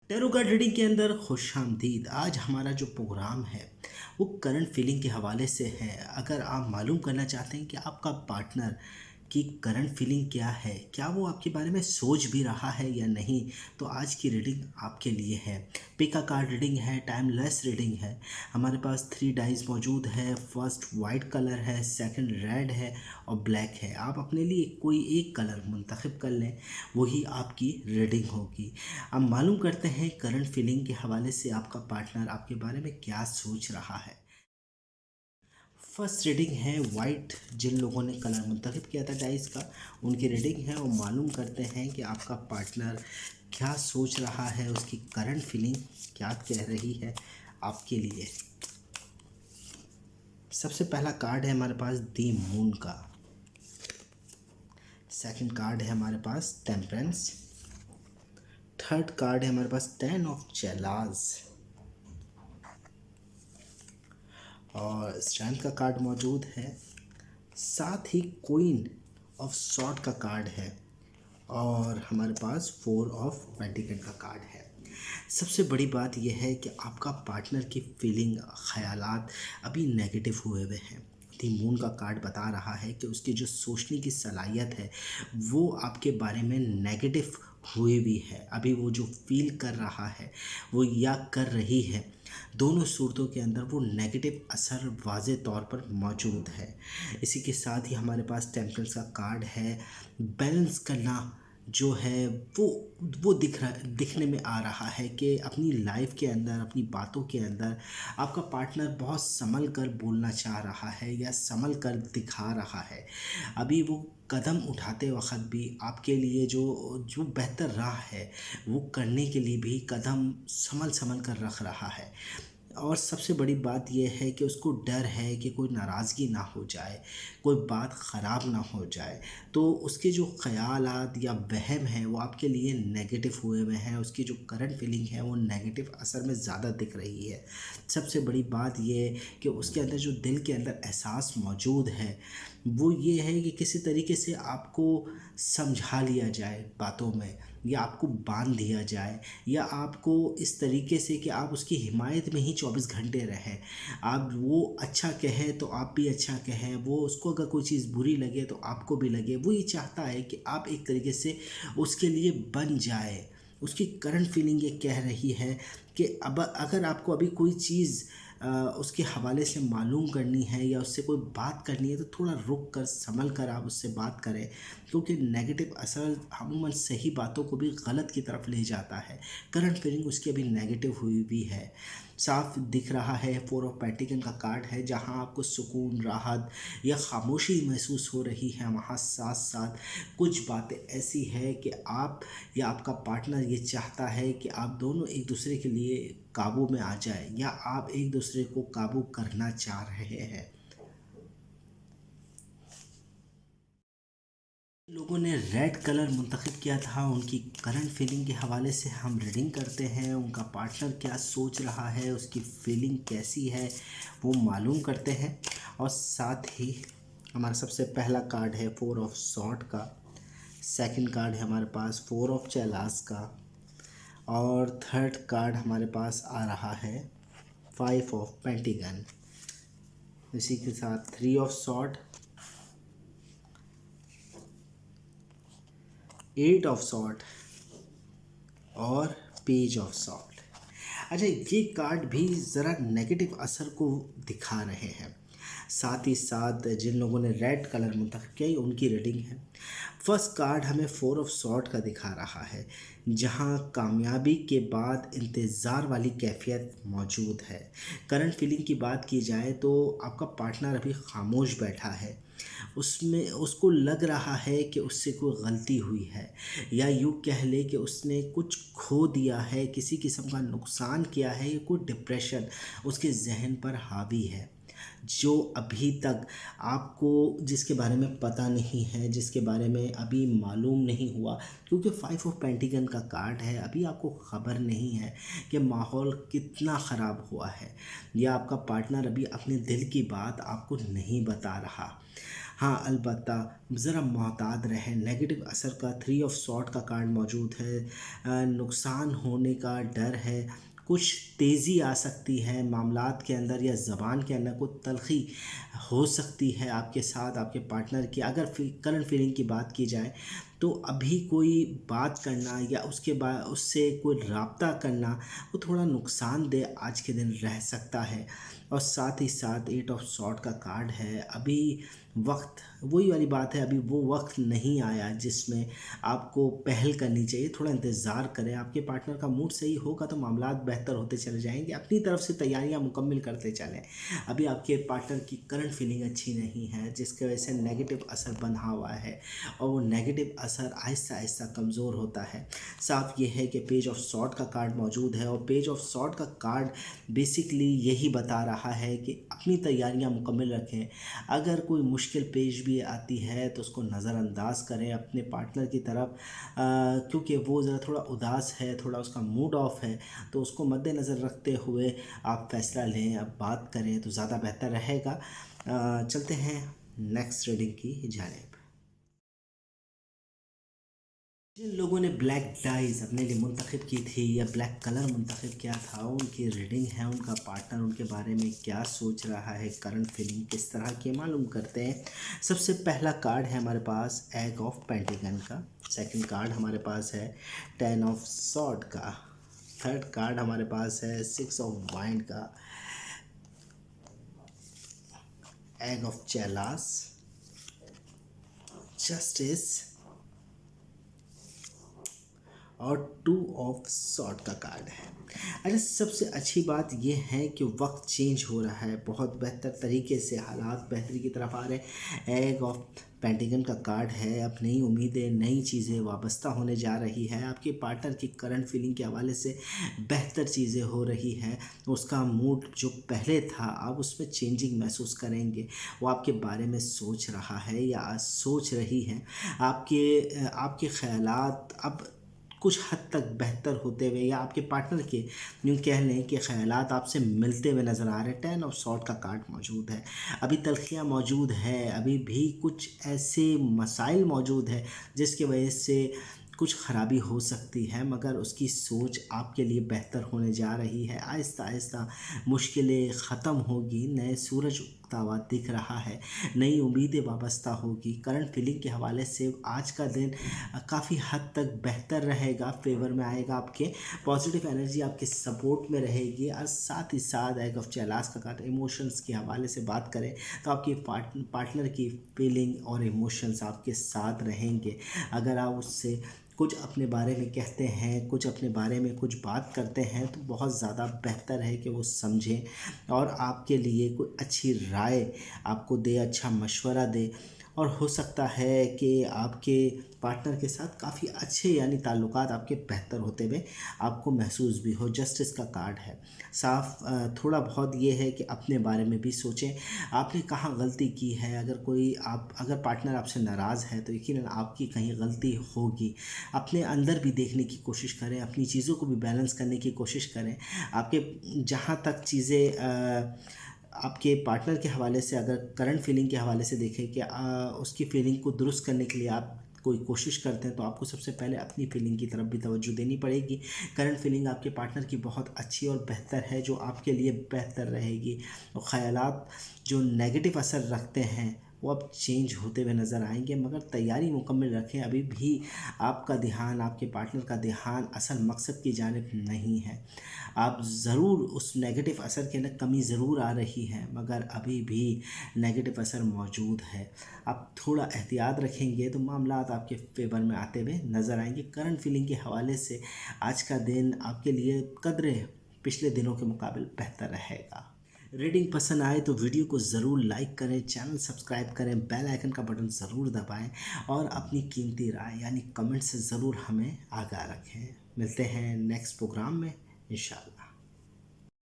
Tarot card reading के अंदर खुशामदीद। आज हमारा जो प्रोग्राम है वो करंट फीलिंग के हवाले से है। अगर आप मालूम करना चाहते हैं कि आपका पार्टनर की करंट फीलिंग क्या है, क्या वो आपके बारे में सोच भी रहा है या नहीं, तो आज की रीडिंग आपके लिए है। पिक अ कार्ड रीडिंग है, टाइमलेस रीडिंग है। हमारे पास 3 डाइस मौजूद है। फर्स्ट वाइट कलर है, सेकंड रेड है और ब्लैक है। आप अपने लिए कोई एक कलर मुंतखब कर लें, वही आपकी रीडिंग होगी। अब मालूम करते हैं करंट फीलिंग के हवाले से आपका पार्टनर आपके बारे में क्या सोच रहा है। फर्स्ट रीडिंग है वाइट। जिन लोगों ने कलर मुंतखब किया था डाइस का, उनकी रीडिंग है और मालूम करते हैं कि आपका पार्टनर क्या सोच रहा है, उसकी करंट फीलिंग क्या कह रही है आपके लिए। सबसे पहला कार्ड है हमारे पास दी मून का। सेकंड कार्ड है हमारे पास टेम्परेंस। थर्ड कार्ड है हमारे पास 10 ऑफ चेलाज और स्ट्रेंथ का कार्ड मौजूद है। साथ ही क्वीन ऑफ सॉर्ड का कार्ड है और हमारे पास 4 ऑफ पेंटिकल का कार्ड है। सबसे बड़ी बात यह है कि आपका पार्टनर की फीलिंग, ख्यालात अभी नेगेटिव हुए हुए हैं। दी मून का कार्ड बता रहा है कि उसकी जो सोचने की सलाहियत है वो आपके बारे में नेगेटिव हुई भी है। अभी वो जो फील कर रहा है वो या कर रही है, दोनों सूरतों के अंदर वो नेगेटिव असर वाज़े तौर पर मौजूद है। इसी के साथ ही हमारे पास टेम्परेंस का कार्ड है। बैलेंस करना जो है वो दिखने में आ रहा है कि अपनी लाइफ के अंदर, अपनी बातों के अंदर आपका पार्टनर बहुत संभल कर बोलना चाह रहा है या संभल कर दिखा रहा है। अभी वो कदम उठाते वक्त भी आपके लिए जो जो बेहतर राह है वो करने के लिए भी कदम संभल संभल कर रख रहा है। और सबसे बड़ी बात यह है कि उसको डर है कि कोई नाराज़गी ना हो जाए, कोई बात ख़राब ना हो जाए, तो उसके जो ख़यालात या वहम हैं वो आपके लिए नेगेटिव हुए हुए हैं। उसकी जो करंट फीलिंग है वो नेगेटिव असर में ज़्यादा दिख रही है। सबसे बड़ी बात ये है कि उसके अंदर जो दिल के अंदर एहसास मौजूद है वो ये है कि किसी तरीके से आपको समझा लिया जाए बातों में, या आपको बांध दिया जाए, या आपको इस तरीके से कि आप उसकी हिमायत में ही 24 घंटे रहें। आप वो अच्छा कहे तो आप भी अच्छा कहें, वो उसको अगर कोई चीज़ बुरी लगे तो आपको भी लगे। वो ये चाहता है कि आप एक तरीके से उसके लिए बन जाए। उसकी करंट फीलिंग ये कह रही है कि अब अगर आपको अभी कोई चीज़ उसके हवाले से मालूम करनी है या उससे कोई बात करनी है तो थोड़ा रुक कर संभल कर आप उससे बात करें, क्योंकि नेगेटिव असर अमूमन सही बातों को भी गलत की तरफ ले जाता है। करंट फीलिंग उसकी अभी नेगेटिव हुई भी है। साफ दिख रहा है 4 ऑफ पेंटिकल का कार्ड है, जहां आपको सुकून, राहत या खामोशी महसूस हो रही है। वहाँ साथ साथ कुछ बातें ऐसी है कि आप या आपका पार्टनर ये चाहता है कि आप दोनों एक दूसरे के लिए काबू में आ जाए, या आप एक दूसरे को काबू करना चाह रहे हैं। लोगों ने रेड कलर मुंतखब किया था, उनकी करंट फीलिंग के हवाले से हम रीडिंग करते हैं। उनका पार्टनर क्या सोच रहा है, उसकी फीलिंग कैसी है, वो मालूम करते हैं। और साथ ही हमारा सबसे पहला कार्ड है 4 ऑफ सॉर्ड का। सेकंड कार्ड है हमारे पास 4 ऑफ चेलास का और थर्ड कार्ड हमारे पास आ रहा है 5 ऑफ पेंटिगन। इसी के साथ 3 ऑफ सॉर्ड, 8 ऑफ सॉर्ड और पेज ऑफ सॉर्ड। अच्छा, ये कार्ड भी ज़रा नेगेटिव असर को दिखा रहे हैं। साथ ही साथ जिन लोगों ने रेड कलर मुंतखब किया है उनकी रीडिंग है। फर्स्ट कार्ड हमें 4 ऑफ सॉर्ड का दिखा रहा है, जहां कामयाबी के बाद इंतज़ार वाली कैफियत मौजूद है। करंट फीलिंग की बात की जाए तो आपका पार्टनर अभी खामोश बैठा है। उसमें उसको लग रहा है कि उससे कोई गलती हुई है, या यूँ कह ले कि उसने कुछ खो दिया है, किसी किस्म का नुकसान किया है, या कोई डिप्रेशन उसके जहन पर हावी है जो अभी तक आपको जिसके बारे में पता नहीं है, जिसके बारे में अभी मालूम नहीं हुआ। क्योंकि 5 ऑफ पेंटिगन का कार्ड है, अभी आपको ख़बर नहीं है कि माहौल कितना ख़राब हुआ है, या आपका पार्टनर अभी अपने दिल की बात आपको नहीं बता रहा। हाँ, अलबत्ता ज़रा मोहतात रहें। नेगेटिव असर का 3 ऑफ सॉर्ड का कार्ड मौजूद है। नुकसान होने का डर है, कुछ तेज़ी आ सकती है मामलात के अंदर या ज़बान के अंदर कुछ तलख़ी हो सकती है आपके साथ आपके पार्टनर की। अगर करंट फीलिंग की बात की जाए तो अभी कोई बात करना या उसके बाद उससे कोई राब्ता करना वो थोड़ा नुकसानदेह आज के दिन रह सकता है। और साथ ही साथ 8 ऑफ सॉर्ड का कार्ड है। अभी वक्त वही वाली बात है, अभी वो वक्त नहीं आया जिसमें आपको पहल करनी चाहिए। थोड़ा इंतज़ार करें, आपके पार्टनर का मूड सही होगा तो मामलात बेहतर होते चले जाएंगे। अपनी तरफ से तैयारियां मुकम्मल करते चलें। अभी आपके पार्टनर की करंट फीलिंग अच्छी नहीं है जिसकी वजह से नेगेटिव असर बना हुआ है और वो नेगेटिव असर आहिस्ता आहिस्ता कमज़ोर होता है। साफ ये है कि पेज ऑफ सॉर्ड का कार्ड मौजूद है और पेज ऑफ सॉर्ड का कार्ड बेसिकली यही बता रहा है कि अपनी तैयारियां मुकम्मल रखें। अगर कोई मुश्किल पेश भी आती है तो उसको नज़रअंदाज करें अपने पार्टनर की तरफ, क्योंकि वो ज़रा थोड़ा उदास है, थोड़ा उसका मूड ऑफ है, तो उसको मद्देनज़र रखते हुए आप फ़ैसला लें, अब बात करें तो ज़्यादा बेहतर रहेगा। चलते हैं नेक्स्ट रीडिंग की जानिब। जिन लोगों ने ब्लैक डाइज अपने लिए मुंतखब की थी या ब्लैक कलर मुंतखब किया था, उनकी रीडिंग है, उनका पार्टनर उनके बारे में क्या सोच रहा है, करंट फीलिंग किस तरह की मालूम करते हैं। सबसे पहला कार्ड है हमारे पास एग ऑफ पेंटिकन का। सेकंड कार्ड हमारे पास है 10 ऑफ सॉर्ड का। थर्ड कार्ड हमारे पास है 6 ऑफ वाइंड का। एग ऑफ चेलास, जस्टिस और 2 ऑफ सॉर्ड का कार्ड है। अच्छा, सबसे अच्छी बात यह है कि वक्त चेंज हो रहा है, बहुत बेहतर तरीके से हालात बेहतरी की तरफ आ रहे हैं। एग ऑफ पेंटिकन का कार्ड है, अब नई उम्मीदें नई चीज़ें वाबस्ता होने जा रही है। आपके पार्टनर की करंट फीलिंग के हवाले से बेहतर चीज़ें हो रही हैं। उसका मूड जो पहले था अब उसमें चेंजिंग महसूस करेंगे। वो आपके बारे में सोच रहा है या सोच रही है। आपके आपके ख़यालात अब कुछ हद तक बेहतर होते हुए या आपके पार्टनर के यूँ कह लें कि ख़यालात आपसे मिलते हुए नज़र आ रहे हैं। 10 ऑफ सॉर्ड का कार्ड मौजूद है। अभी तलखियाँ मौजूद है, अभी भी कुछ ऐसे मसाइल मौजूद है जिसकी वजह से कुछ ख़राबी हो सकती है, मगर उसकी सोच आपके लिए बेहतर होने जा रही है। आहिस्ता आहिस्ता मुश्किलें ख़त्म होगी, नए सूरज उगता हुआ दिख रहा है, नई उम्मीदें वाबस्ता होगी। करंट फीलिंग के हवाले से आज का दिन काफ़ी हद तक बेहतर रहेगा, फेवर में आएगा, आपके पॉजिटिव एनर्जी आपके सपोर्ट में रहेगी। और साथ ही साथ एग ऑफ चेलास का कार्ड इमोशंस के हवाले से बात करें तो आपकी पार्टनर की फीलिंग और इमोशंस आपके साथ रहेंगे। अगर आप उससे कुछ अपने बारे में कहते हैं, कुछ अपने बारे में कुछ बात करते हैं तो बहुत ज़्यादा बेहतर है कि वो समझें और आपके लिए कोई अच्छी राय आपको दे, अच्छा मशवरा दे। और हो सकता है कि आपके पार्टनर के साथ काफ़ी अच्छे यानी ताल्लुकात आपके बेहतर होते हुए आपको महसूस भी हो। जस्टिस का कार्ड है। साफ थोड़ा बहुत ये है कि अपने बारे में भी सोचें, आपने कहाँ गलती की है। अगर पार्टनर आपसे नाराज़ है तो यकीनन आपकी कहीं गलती होगी। अपने अंदर भी देखने की कोशिश करें, अपनी चीज़ों को भी बैलेंस करने की कोशिश करें। आपके जहाँ तक चीज़ें आपके पार्टनर के हवाले से अगर करंट फीलिंग के हवाले से देखें कि उसकी फीलिंग को दुरुस्त करने के लिए आप कोई कोशिश करते हैं तो आपको सबसे पहले अपनी फीलिंग की तरफ भी तवज्जो देनी पड़ेगी। करंट फीलिंग आपके पार्टनर की बहुत अच्छी और बेहतर है जो आपके लिए बेहतर रहेगी। और ख़यालात जो नेगेटिव असर रखते हैं वो अब चेंज होते हुए नज़र आएंगे, मगर तैयारी मुकम्मल रखें। अभी भी आपका ध्यान, आपके पार्टनर का ध्यान असल मकसद की जानिब नहीं है। आप ज़रूर उस नेगेटिव असर के अंदर कमी ज़रूर आ रही है, मगर अभी भी नेगेटिव असर मौजूद है। आप थोड़ा एहतियात रखेंगे तो मामलात आपके फेवर में आते हुए नज़र आएंगे। करंट फीलिंग के हवाले से आज का दिन आपके लिए कदरे पिछले दिनों के मुकाबले बेहतर रहेगा। रीडिंग पसंद आए तो वीडियो को ज़रूर लाइक करें, चैनल सब्सक्राइब करें, बेल आइकन का बटन ज़रूर दबाएं और अपनी कीमती राय यानी कमेंट से ज़रूर हमें आगाह रखें। मिलते हैं नेक्स्ट प्रोग्राम में इंशाअल्लाह।